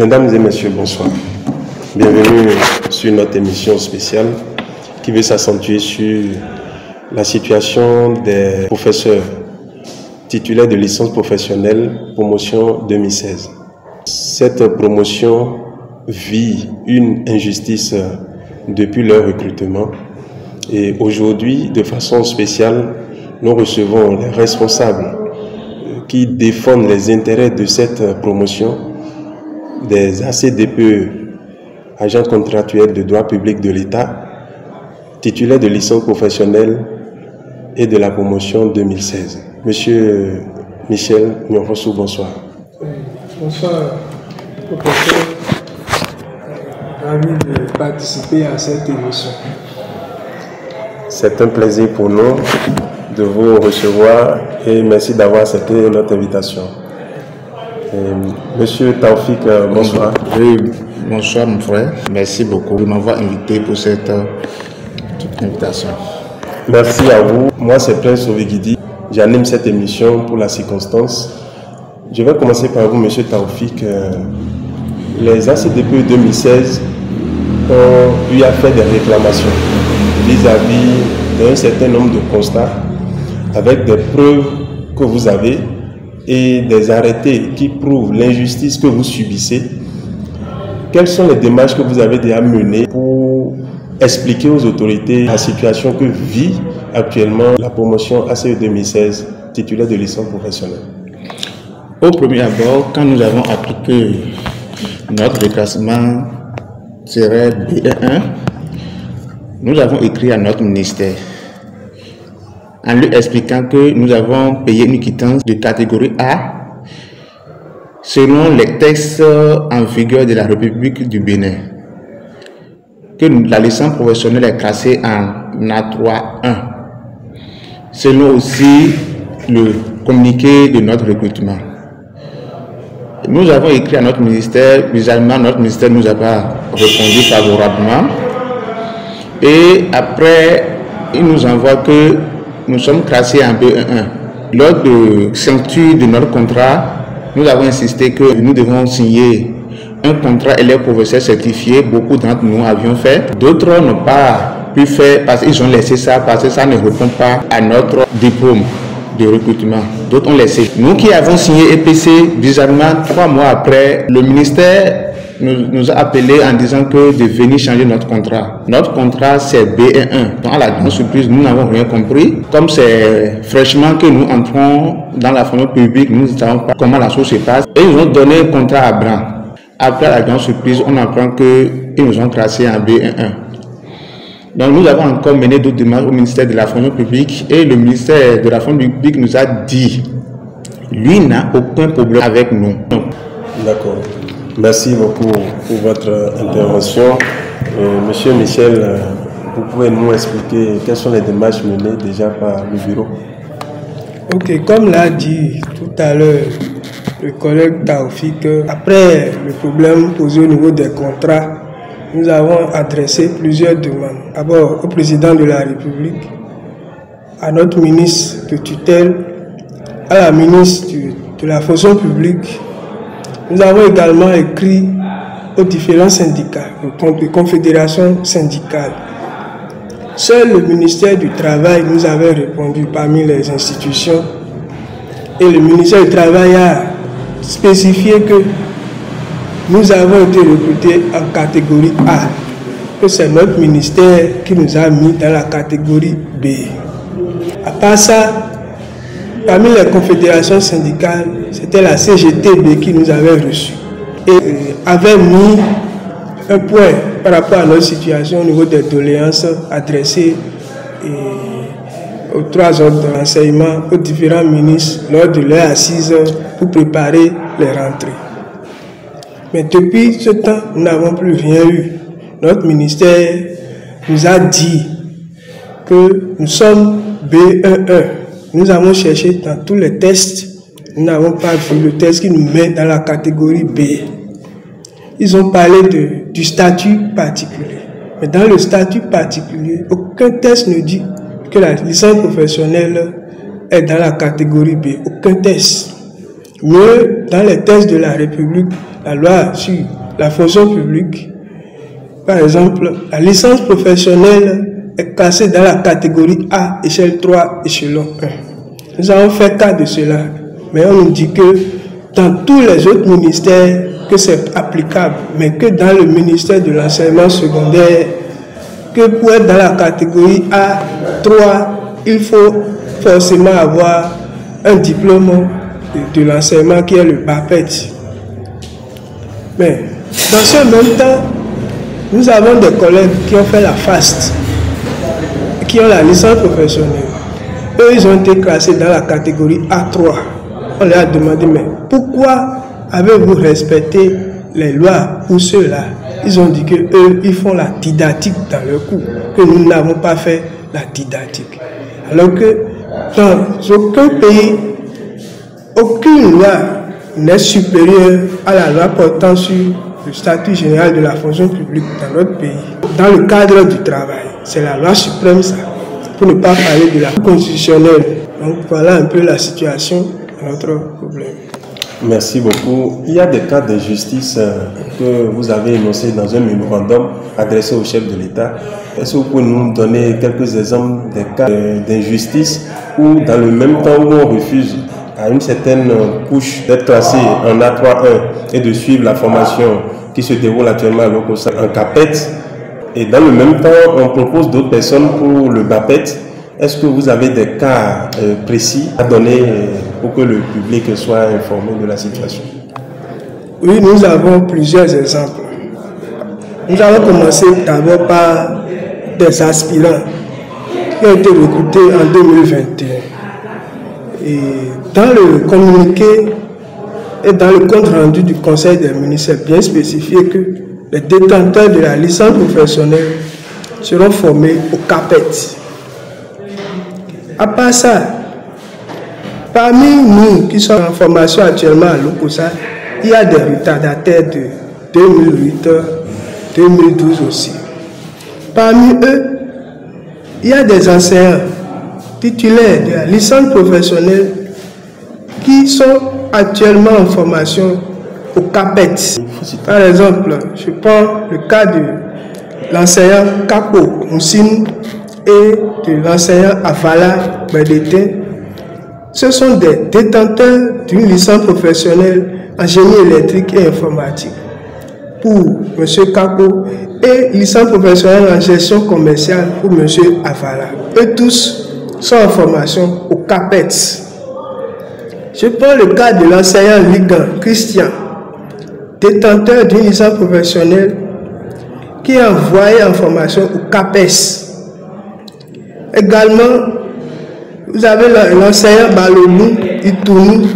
Mesdames et messieurs, bonsoir. Bienvenue sur notre émission spéciale qui veut s'accentuer sur la situation des professeurs titulaires de licence professionnelle promotion 2016. Cette promotion vit une injustice depuis leur recrutement et aujourd'hui, de façon spéciale, nous recevons les responsables qui défendent les intérêts de cette promotion, des ACDPE, agents contractuels de droit public de l'État, titulaires de licence professionnelle et de la promotion 2016. Monsieur Michel Nyonrossou, bonsoir. Bonsoir, professeur. Ravi de participer à cette émission. C'est un plaisir pour nous de vous recevoir et merci d'avoir accepté notre invitation. Monsieur Taoufik, bonsoir. Oui, bonsoir mon frère. Merci beaucoup de m'avoir invité pour cette invitation. Merci à vous. Moi, c'est Prince Ovegidi. J'anime cette émission pour la circonstance. Je vais commencer par vous, monsieur Taoufik. Les ACDPE 2016 ont eu à faire des réclamations vis-à-vis d'un certain nombre de constats avec des preuves que vous avez et des arrêtés qui prouvent l'injustice que vous subissez. Quelles sont les démarches que vous avez déjà menées pour expliquer aux autorités la situation que vit actuellement la promotion ACE 2016 titulaire de licence professionnelle? Au premier abord, quand nous avons appris que notre déclassement serait B1, nous avons écrit à notre ministère en lui expliquant que nous avons payé une quittance de catégorie A selon les textes en vigueur de la République du Bénin, que la licence professionnelle est classée en A3-1, selon aussi le communiqué de notre recrutement. Nous avons écrit à notre ministère, bizarrement notre ministère ne nous a pas répondu favorablement, et après il nous envoie que nous sommes classés en B1. Lors de signature de notre contrat, nous avons insisté que nous devons signer un contrat élève professeur certifié. Beaucoup d'entre nous avions fait. D'autres n'ont pas pu faire parce qu'ils ont laissé ça, parce que ça ne répond pas à notre diplôme de recrutement. D'autres ont laissé. Nous qui avons signé EPC, bizarrement, 3 mois après, le ministère nous a appelé en disant que de venir changer notre contrat. Notre contrat, c'est B1. Donc, à la grande surprise, nous n'avons rien compris. Comme c'est fraîchement que nous entrons dans la fonction publique, nous ne savons pas comment la chose se passe. Et ils nous ont donné un contrat à blanc. Après la grande surprise, on apprend qu'ils nous ont classé en B1. Donc, nous avons encore mené d'autres démarches au ministère de la fonction publique et le ministère de la fonction publique nous a dit, lui n'a aucun problème avec nous. D'accord. Merci beaucoup pour votre intervention. Monsieur Michel, vous pouvez nous expliquer quelles sont les démarches menées déjà par le bureau? Ok, comme l'a dit tout à l'heure le collègue Taoufik, après le problème posé au niveau des contrats, nous avons adressé plusieurs demandes. D'abord au président de la République, à notre ministre de tutelle, à la ministre de la fonction publique. Nous avons également écrit aux différents syndicats, aux confédérations syndicales. Seul le ministère du Travail nous avait répondu parmi les institutions et le ministère du Travail a spécifié que nous avons été recrutés en catégorie A, que c'est notre ministère qui nous a mis dans la catégorie B. À part ça, parmi les confédérations syndicales, c'était la CGTB qui nous avait reçus et avait mis un point par rapport à notre situation au niveau des doléances adressées aux 3 ordres d'enseignement, aux différents ministres lors de leur assise pour préparer les rentrées. Mais depuis ce temps, nous n'avons plus rien eu. Notre ministère nous a dit que nous sommes B11. Nous avons cherché dans tous les tests, nous n'avons pas vu le test qui nous met dans la catégorie B. Ils ont parlé du statut particulier. Mais dans le statut particulier, aucun test ne dit que la licence professionnelle est dans la catégorie B. Aucun test. Mieux, dans les textes de la République, la loi sur la fonction publique, par exemple, la licence professionnelle est classée dans la catégorie A, échelle 3, échelon 1. Nous avons fait cas de cela, mais on nous dit que dans tous les autres ministères, que c'est applicable, mais que dans le ministère de l'enseignement secondaire, que pour être dans la catégorie A3, il faut forcément avoir un diplôme de l'enseignement qui est le BAPET. Mais dans ce même temps, nous avons des collègues qui ont fait la FAST, qui ont la licence professionnelle. Eux, ils ont été classés dans la catégorie A3. On leur a demandé, mais pourquoi avez-vous respecté les lois pour ceux-là? Ils ont dit qu'eux, ils font la didactique dans leur cours, que nous n'avons pas fait la didactique. Alors que dans aucun pays, aucune loi n'est supérieure à la loi portant sur le statut général de la fonction publique dans notre pays. Dans le cadre du travail, c'est la loi suprême, ça, pour ne pas parler de la constitutionnelle. Donc voilà un peu la situation de notre problème. Merci beaucoup. Il y a des cas d'injustice que vous avez énoncés dans un mémorandum adressé au chef de l'État. Est-ce que vous pouvez nous donner quelques exemples des cas d'injustice où dans le même temps où on refuse à une certaine couche d'être classé en A3-1 et de suivre la formation qui se déroule actuellement à l'OCOSA en CAPET, et dans le même temps on propose d'autres personnes pour le BAPET? Est-ce que vous avez des cas précis à donner pour que le public soit informé de la situation? Oui, nous avons plusieurs exemples. Nous allons commencer d'abord par des aspirants qui ont été recrutés en 2021. Et dans le communiqué et dans le compte rendu du Conseil des ministres, c'est bien spécifié que les détenteurs de la licence professionnelle seront formés au CAPET. À part ça, parmi nous qui sommes en formation actuellement à l'OCOSA, il y a des retardataires de 2008, 2012 aussi. Parmi eux, il y a des enseignants titulaires de la licence professionnelle qui sont actuellement en formation au CAPET. Par exemple, je prends le cas de l'enseignant Capo Moussine et de l'enseignant Avala Bédété. Ce sont des détenteurs d'une licence professionnelle en génie électrique et informatique pour M. Capo et licence professionnelle en gestion commerciale pour M. Avala. Eux tous sont en formation au CAPET. Je prends le cas de l'enseignant Ligan Christian, détenteur d'une licence professionnelle qui est envoyé en formation au CAPES. Également, vous avez l'enseignant Balomou Itounou,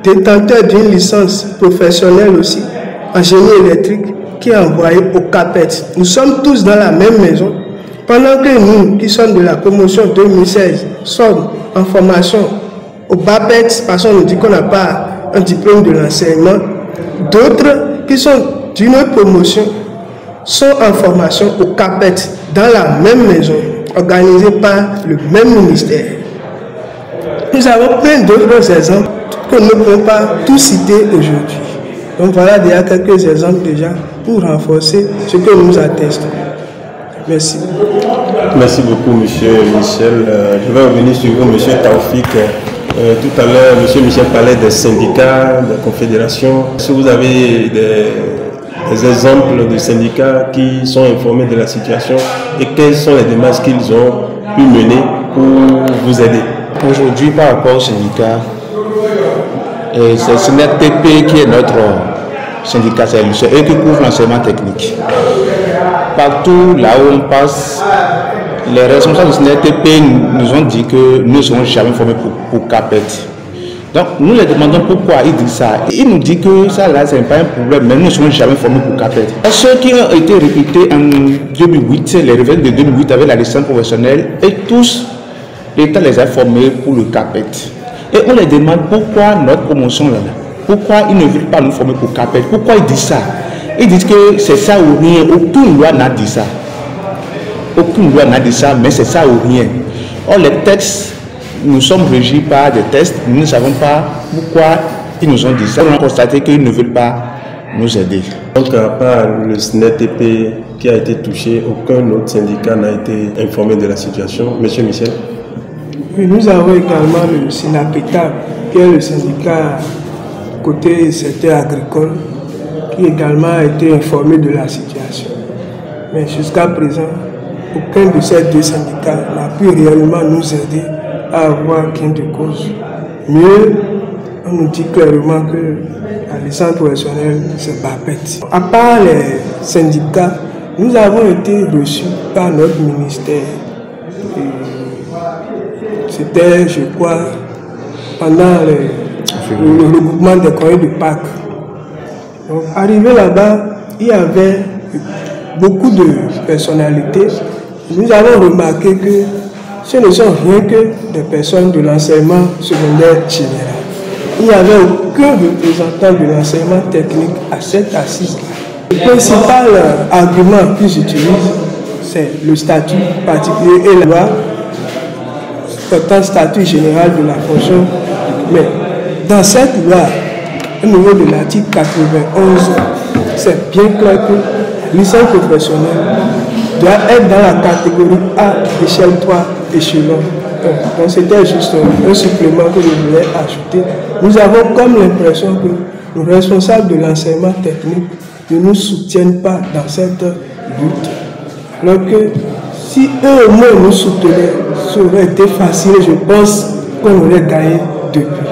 détenteur d'une licence professionnelle aussi en génie électrique, qui est envoyé au CAPET. Nous sommes tous dans la même maison, pendant que nous, qui sommes de la promotion 2016, sommes en formation au BAPET, parce qu'on nous dit qu'on n'a pas un diplôme de l'enseignement. D'autres qui sont d'une autre promotion sont en formation au CAPET, dans la même maison, organisée par le même ministère. Nous avons plein d'autres exemples que nous ne pouvons pas tous citer aujourd'hui. Donc voilà déjà quelques exemples déjà pour renforcer ce que nous attestons. Merci. Merci beaucoup, M. Michel. Je vais revenir sur vous, M. Taoufik. Tout à l'heure, M. Michel parlait des syndicats, des confédérations. Est-ce que vous avez des exemples de syndicats qui sont informés de la situation et quelles sont les démarches qu'ils ont pu mener pour vous aider? Aujourd'hui, par rapport aux syndicats, c'est SNETP qui est notre syndicat, c'est eux qui couvrent l'enseignement technique. Partout là où on passe, les responsables du SNETP nous ont dit que nous ne serons jamais formés pour CAPET. Donc nous les demandons pourquoi ils disent ça. Ils nous disent que ça là, ce n'est pas un problème, mais nous ne serons jamais formés pour CAPET. Et ceux qui ont été recrutés en 2008, les révélés de 2008 avec la licence professionnelle, et tous, l'État les a formés pour le CAPET. Et on les demande pourquoi notre promotion là, pourquoi ils ne veulent pas nous former pour CAPET, pourquoi ils disent ça. Ils disent que c'est ça ou rien, aucune loi n'a dit ça. Aucune loi n'a dit ça, mais c'est ça ou rien. Or les textes, nous sommes régis par des textes, nous ne savons pas pourquoi Ils nous ont dit ça. On a constaté qu'ils ne veulent pas nous aider. Donc, à part le SNETP qui a été touché, aucun autre syndicat n'a été informé de la situation. Monsieur Michel? Oui, nous avons également le SYNAPETA, qui est le syndicat côté secteur agricole, qui également a été informé de la situation. Mais jusqu'à présent, aucun de ces deux syndicats n'a pu réellement nous aider à avoir gain de cause. Mieux, on nous dit clairement que la licence professionnelle, c'est pas bête. À part les syndicats, nous avons été reçus par notre ministère. C'était, je crois, pendant le regroupement des congés de Pâques. Donc, arrivé là-bas, il y avait beaucoup de personnalités. Nous avons remarqué que ce ne sont rien que des personnes de l'enseignement secondaire général. Il n'y avait aucun représentant de l'enseignement technique à cette assise-là. Le principal argument qu'ils utilisent, c'est le statut particulier et la loi portant statut général de la fonction. Mais dans cette loi, au niveau de l'article 91, c'est bien clair que la licence professionnelle doit être dans la catégorie A, échelle 3, échelon. Donc c'était juste un supplément que je voulais ajouter. Nous avons comme l'impression que les responsables de l'enseignement technique ne nous soutiennent pas dans cette lutte. Alors que si eux au moins nous soutenaient, ça aurait été facile, je pense qu'on aurait gagné depuis.